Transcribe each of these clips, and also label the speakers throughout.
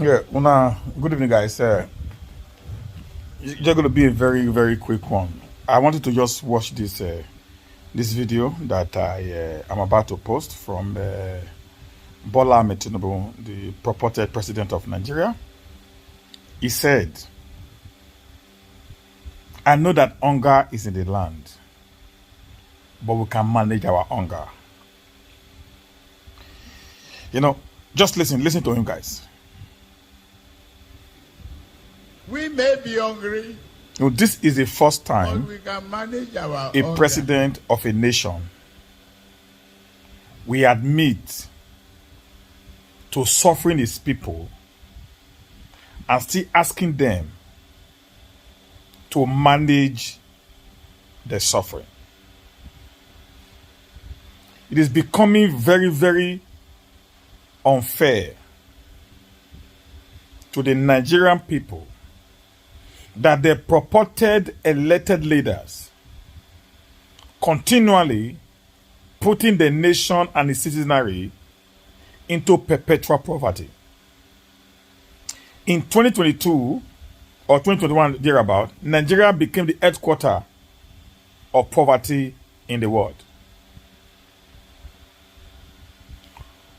Speaker 1: Yeah, good evening, guys. It's just going to be a very, very quick one. I wanted to just watch this video that I am about to post from Bola Ahmed Tinubu, the purported president of Nigeria. He said, "I know that hunger is in the land, but we can manage our hunger." Just listen to him, guys.
Speaker 2: We may be hungry.
Speaker 1: This is the first time
Speaker 2: but we can manage our
Speaker 1: a president of a nation will admit to suffering his people and still asking them to manage the suffering. It is becoming very, very unfair to the Nigerian people that the purported elected leaders continually putting the nation and its citizenry into perpetual poverty. In 2022 or 2021 thereabout, Nigeria became the headquarters of poverty in the world,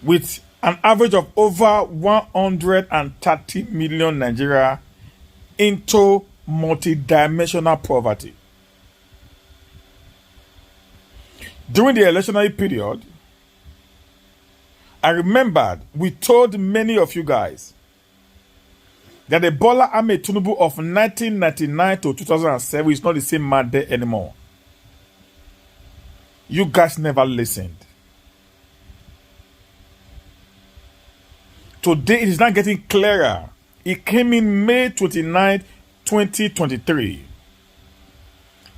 Speaker 1: with an average of over 130 million Nigeria into multidimensional poverty. During the electionary period, I remembered we told many of you guys that the Bola Ahmed Tinubu of 1999 to 2007 is not the same man there anymore. You guys never listened. Today it is now getting clearer. It came in May 29, 2023.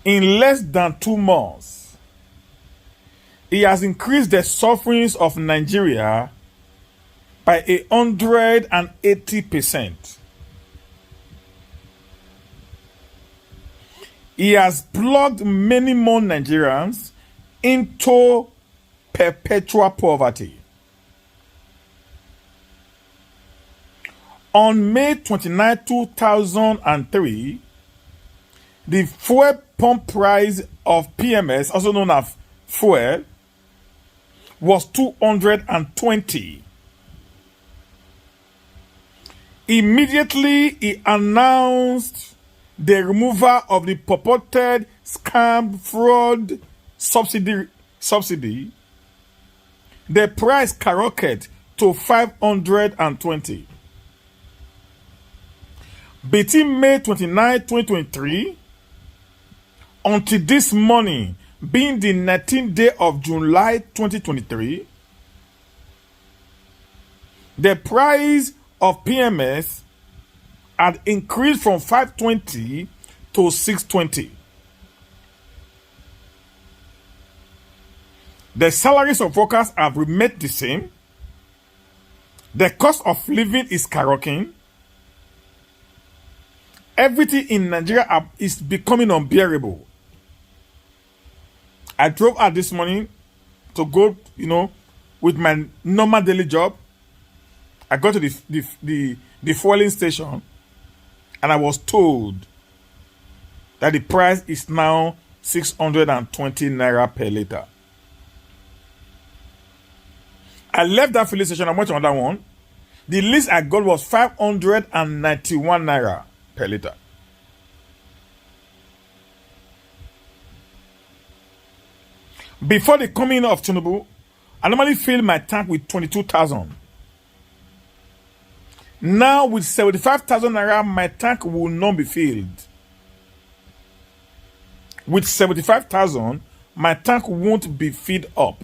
Speaker 1: In less than 2 months, he has increased the sufferings of Nigeria by 180%. He has plugged many more Nigerians into perpetual poverty. On May 29, 2003, the fuel pump price of PMS, also known as fuel, was 220. Immediately, he announced the removal of the purported scam fraud subsidy. The price skyrocketed to 520. Between May 29, 2023, until this morning, being the 19th day of July 2023, the price of PMS had increased from 520 to 620. The salaries of workers have remained the same. The cost of living is skyrocketing. Everything in Nigeria is becoming unbearable. I drove out this morning to go, with my normal daily job. I got to the fueling station, and I was told that the price is now 620 naira per liter. I left that filling station. I went to another one. The least I got was 591 naira per liter. Before the coming of Tinubu, I normally fill my tank with 22,000. Now with 75,000 naira, my tank will not be filled. With 75,000, my tank won't be filled up.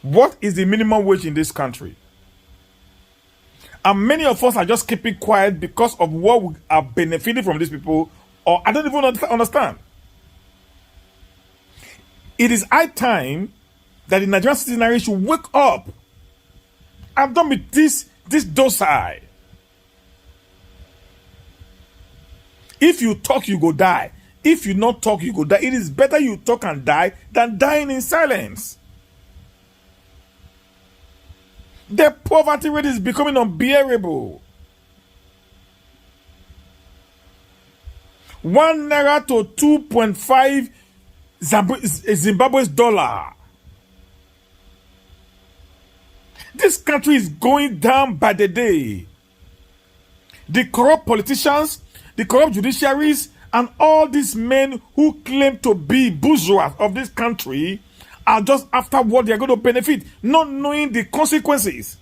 Speaker 1: What is the minimum wage in this country? And many of us are just keeping quiet because of what we are benefiting from these people, or I don't even understand. It is high time that the Nigerian citizenry should wake up. I'm done with this docile. If you talk, you go die. If you not talk, you go die. It is better you talk and die than dying in silence. The poverty rate is becoming unbearable. 1 naira to 2.5 Zimbabwe's dollar. This country is going down by the day. The corrupt politicians, the corrupt judiciaries, and all these men who claim to be bourgeois of this country are just after what they are going to benefit, not knowing the consequences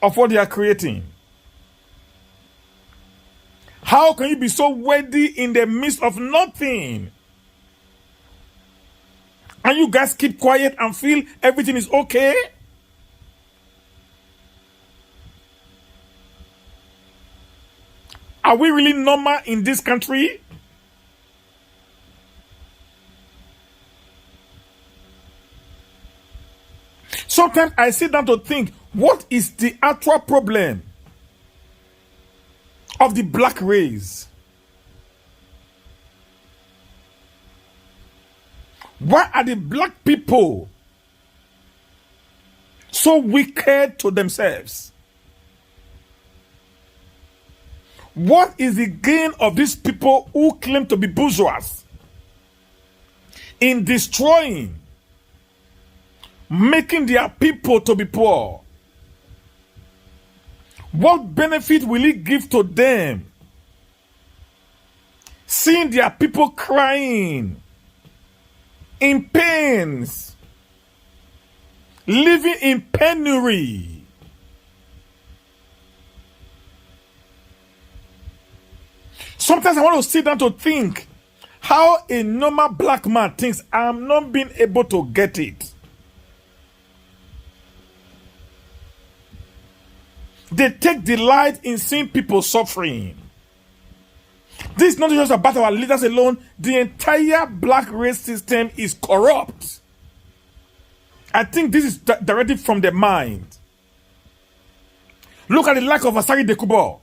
Speaker 1: of what they are creating. How can you be so wealthy in the midst of nothing? And you guys keep quiet and feel everything is okay? Are we really normal in this country? Sometimes I sit down to think, what is the actual problem of the black race? Why are the black people so wicked to themselves? What is the gain of these people who claim to be bourgeois in destroying, making their people to be poor? What benefit will it give to them? Seeing their people crying, in pains, living in penury. Sometimes I want to sit down to think how a normal black man thinks. I'm not being able to get it. They take delight in seeing people suffering. This is not just about our leaders alone. The entire black race system is corrupt. I think this is directed from the mind. Look at the lack of Asari Dekubo.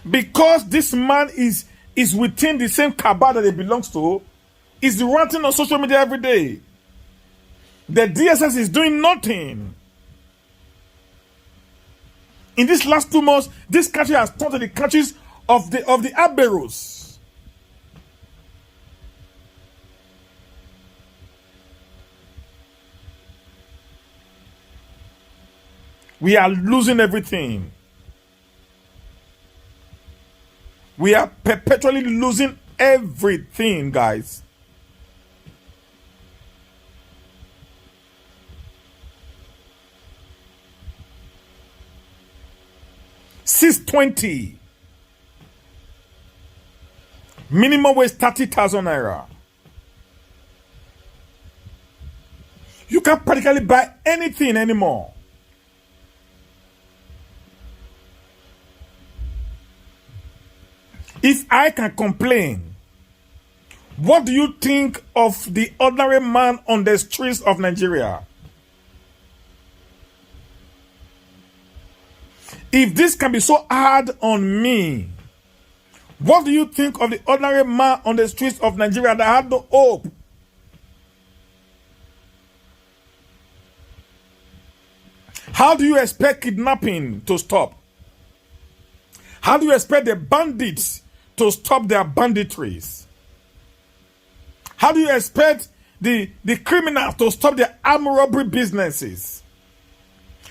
Speaker 1: Because this man is within the same cabal that he belongs to, is ranting on social media every day. The DSS is doing nothing. In these last 2 months, this country has turned to the countries of the Aberos. We are losing everything. We are perpetually losing everything, guys. $620. Minimum wage 30,000 naira. You can't practically buy anything anymore. If I can complain, what do you think of the ordinary man on the streets of Nigeria? If this can be so hard on me, what do you think of the ordinary man on the streets of Nigeria that had no hope? How do you expect kidnapping to stop? How do you expect the bandits to stop their banditries? How do you expect the criminals to stop their armed robbery businesses?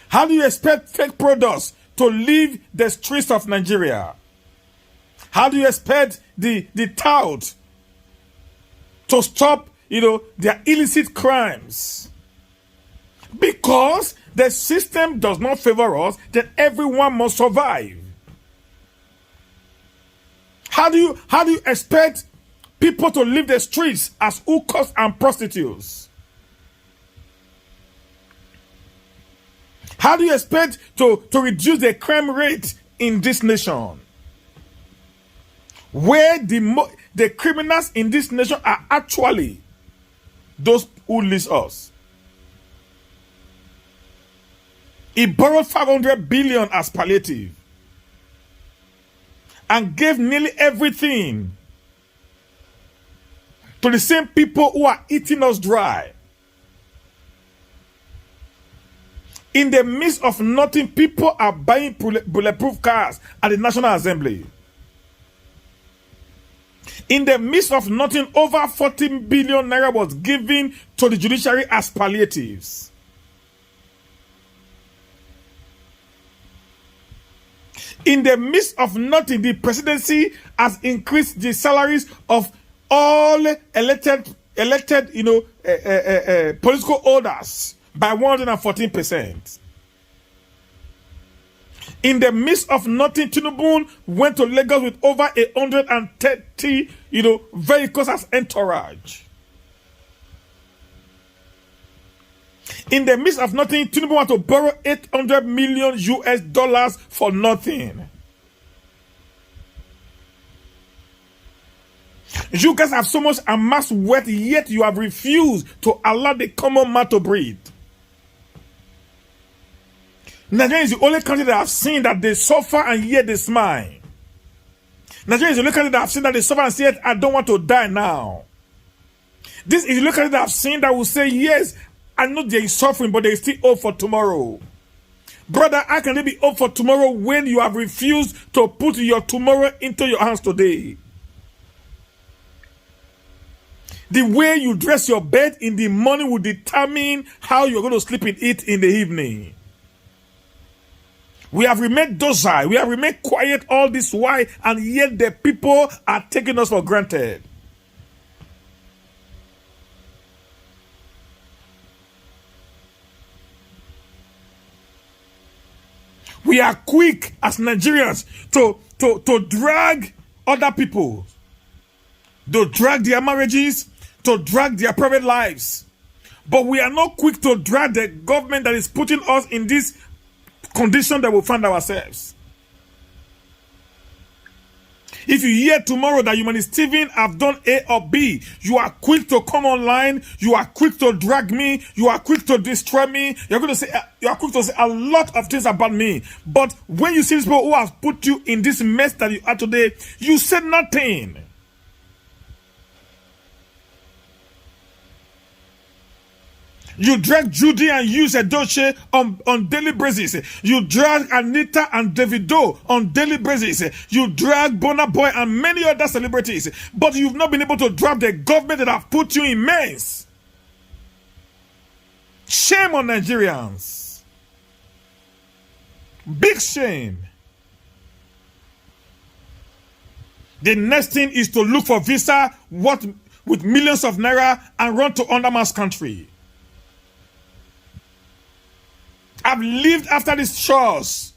Speaker 1: How do you expect fake products to leave the streets of Nigeria? How do you expect the tout to stop, their illicit crimes? Because the system does not favor us, then everyone must survive. How do you expect people to leave the streets as hookers and prostitutes? How do you expect to reduce the crime rate in this nation, where the criminals in this nation are actually those who lease us? He borrowed 500 billion as palliative and gave nearly everything to the same people who are eating us dry. In the midst of nothing, people are buying bulletproof cars at the National Assembly. In the midst of nothing, over 14 billion naira was given to the judiciary as palliatives. In the midst of nothing, the presidency has increased the salaries of all elected, political holders by 114%. In the midst of nothing, Tinubu went to Lagos with over 130, vehicles as entourage. In the midst of nothing, Tinubu went to borrow 800 million US dollars for nothing. You guys have so much amassed wealth, yet you have refused to allow the common man to breathe. Nigeria is the only country that I've seen that they suffer and yet they smile. Nigeria is the only country that I've seen that they suffer and say, yet I don't want to die now. This is the only country that I've seen that will say, yes, I know there is suffering, but there is still hope for tomorrow. Brother, how can there be hope for tomorrow when you have refused to put your tomorrow into your hands today? The way you dress your bed in the morning will determine how you're going to sleep in it in the evening. We have remained docile. We have remained quiet all this while, and yet the people are taking us for granted. We are quick as Nigerians to drag other people, to drag their marriages, to drag their private lives. But we are not quick to drag the government that is putting us in this condition that we find ourselves. If you hear tomorrow that Humanist Steven have done A or B, you are quick to come online, you are quick to drag me, you are quick to destroy me, you are quick to say a lot of things about me. But when you see these people who have put you in this mess that you are today, you said nothing. You drag Judy and use Edoche on daily basis. You drag Anita and Davido on daily basis. You drag Burna Boy and many other celebrities. But you've not been able to drag the government that have put you in mess. Shame on Nigerians. Big shame. The next thing is to look for visa with millions of naira and run to underman's country. I've lived after these shores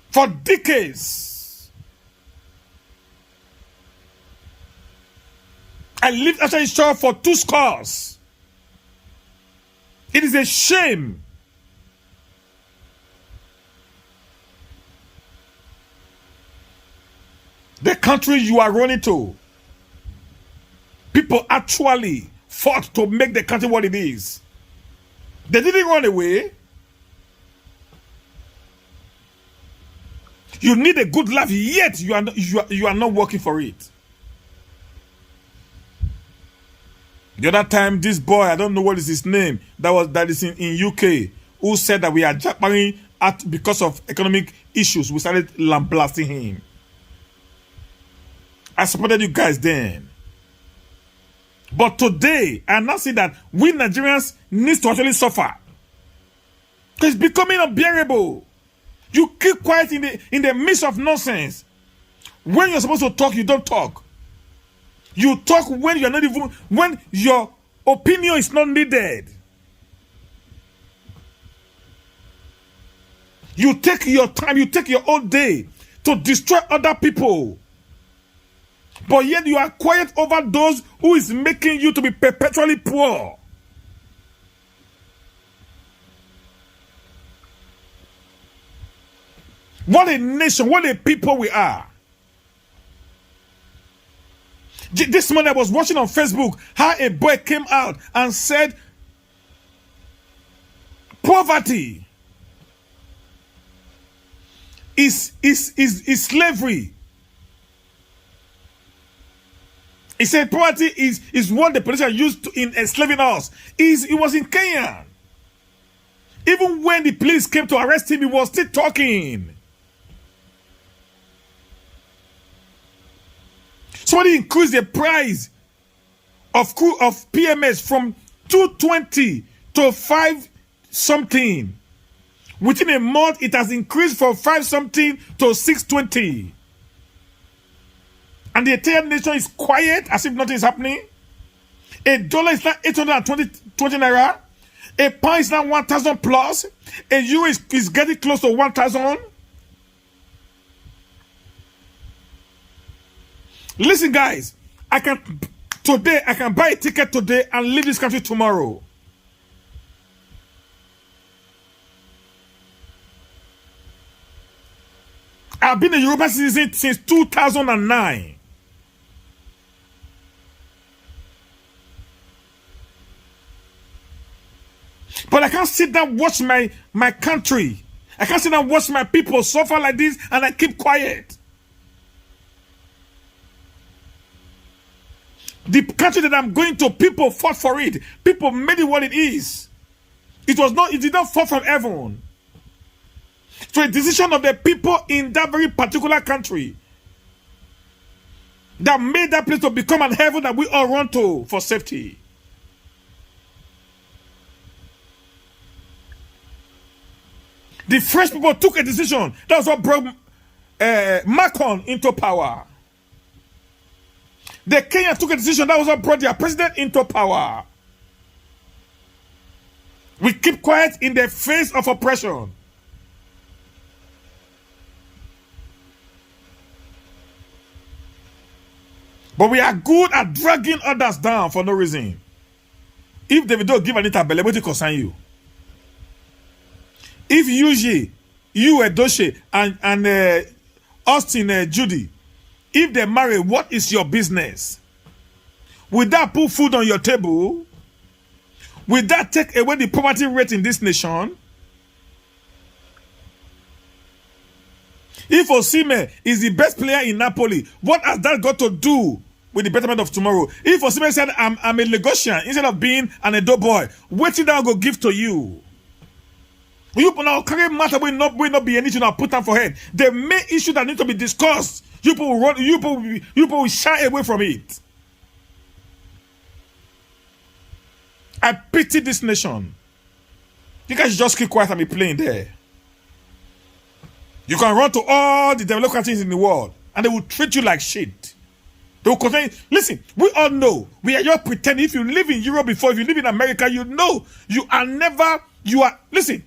Speaker 1: for decades. I lived after this shore for 2 scores. It is a shame. The country you are running to, people actually fought to make the country what it is. They didn't run away. You need a good life, yet you are not working for it. The other time, this boy, I don't know what is his name, that is in UK, who said that we are jackpotting because of economic issues. We started lambasting him. I supported you guys then. But today, I now see that we Nigerians need to actually suffer. Because it's becoming unbearable. You keep quiet in the midst of nonsense. When you're supposed to talk, you don't talk. You talk when you're not even, when your opinion is not needed. You take your time, you take your whole day to destroy other people. But yet you are quiet over those who is making you to be perpetually poor. What a nation, what a people we are. This morning I was watching on Facebook how a boy came out and said, poverty is slavery. He said poverty is what the politicians used to in enslaving us. It was in Kenya. Even when the police came to arrest him, he was still talking. Somebody increased the price of PMS from 220 to 5 something. Within a month, it has increased from 5 something to 620. And the entire nation is quiet as if nothing is happening. A dollar is now 820 naira. A pound is now 1,000 plus. A euro is getting close to 1,000. Listen, guys, I can buy a ticket today and leave this country tomorrow. I've been a Yoruba citizen since 2009. But I can't sit down and watch my country. I can't sit down and watch my people suffer like this and I keep quiet. The country that I'm going to, people fought for it. People made it what it is. It did not fall from heaven. So a decision of the people in that very particular country that made that place to become an heaven that we all run to for safety. The French people took a decision. That was what brought Macron into power. The Kenyans took a decision. That was what brought their president into power. We keep quiet in the face of oppression. But we are good at dragging others down for no reason. If David don't give Anita Bele, what it concern you? If Yuji, you Edoche, and Austin Judy, if they marry, what is your business? Will that put food on your table? Will that take away the poverty rate in this nation? If Osimhen is the best player in Napoli, what has that got to do with the betterment of tomorrow? If Osimhen said, I'm a Lagosian, instead of being an Edo boy, what did I go give to you? You now carry matter will not be anything I put on for head. The main issue that need to be discussed, you people will shy away from it. I pity this nation. You guys just keep quiet and be playing there. You can run to all the developed countries in the world and they will treat you like shit. They will continue. Listen, we all know. We are just pretending. If you live in Europe before, if you live in America, you know listen.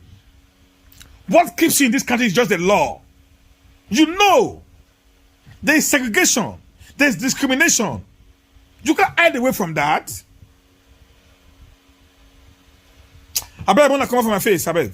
Speaker 1: What keeps you in this country is just the law. You know. There is segregation. There is discrimination. You can't hide away from that. I beg, I want to come off my face, I beg.